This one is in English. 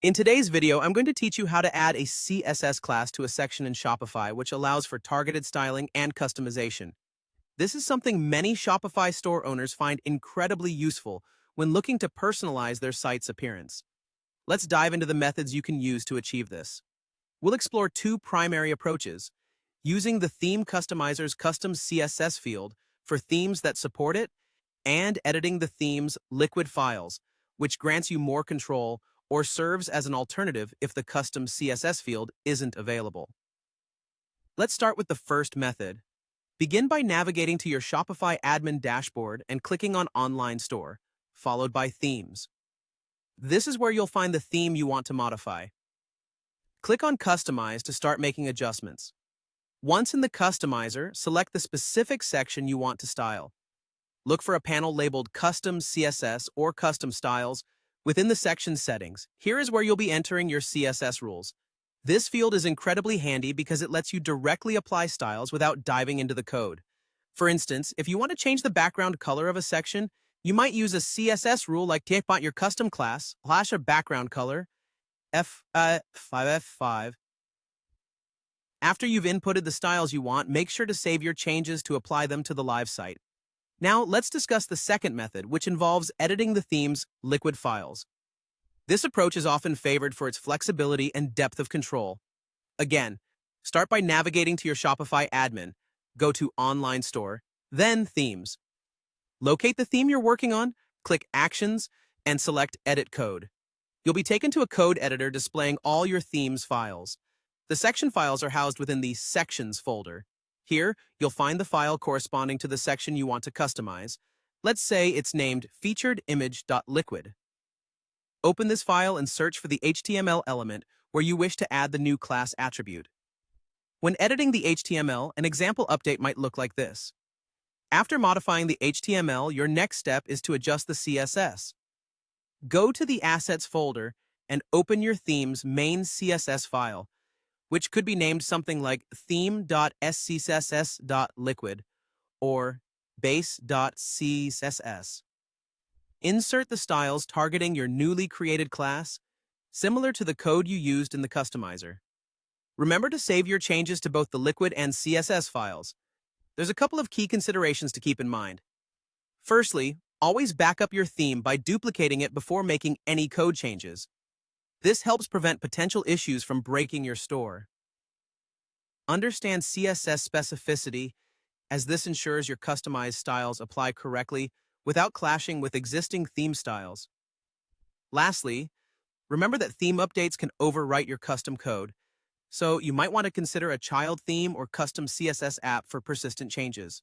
In today's video, I'm going to teach you how to add a CSS class to a section in Shopify, which allows for targeted styling and customization. This is something many Shopify store owners find incredibly useful when looking to personalize their site's appearance. Let's dive into the methods you can use to achieve this. We'll explore two primary approaches: using the Theme Customizer's custom CSS field for themes that support it, and editing the theme's liquid files, which grants you more control or serves as an alternative if the custom CSS field isn't available. Let's start with the first method. Begin by navigating to your Shopify admin dashboard and clicking on Online Store, followed by Themes. This is where you'll find the theme you want to modify. Click on Customize to start making adjustments. Once in the Customizer, select the specific section you want to style. Look for a panel labeled Custom CSS or Custom Styles. Within the section settings, here is where you'll be entering your CSS rules. This field is incredibly handy because it lets you directly apply styles without diving into the code. For instance, if you want to change the background color of a section, you might use a CSS rule like take your custom class, / a background color, F5F5. After you've inputted the styles you want, make sure to save your changes to apply them to the live site. Now, let's discuss the second method, which involves editing the theme's liquid files. This approach is often favored for its flexibility and depth of control. Again, start by navigating to your Shopify admin, go to Online Store, then Themes. Locate the theme you're working on, click Actions, and select Edit Code. You'll be taken to a code editor displaying all your theme's files. The section files are housed within the Sections folder. Here, you'll find the file corresponding to the section you want to customize. Let's say it's named featuredimage.liquid. Open this file and search for the HTML element where you wish to add the new class attribute. When editing the HTML, an example update might look like this. After modifying the HTML, your next step is to adjust the CSS. Go to the Assets folder and open your theme's main CSS file, which could be named something like theme.scss.liquid or base.css. Insert the styles targeting your newly created class, similar to the code you used in the customizer. Remember to save your changes to both the liquid and CSS files. There's a couple of key considerations to keep in mind. Firstly, always back up your theme by duplicating it before making any code changes. This helps prevent potential issues from breaking your store. Understand CSS specificity, as this ensures your customized styles apply correctly without clashing with existing theme styles. Lastly, remember that theme updates can overwrite your custom code, so you might want to consider a child theme or custom CSS app for persistent changes.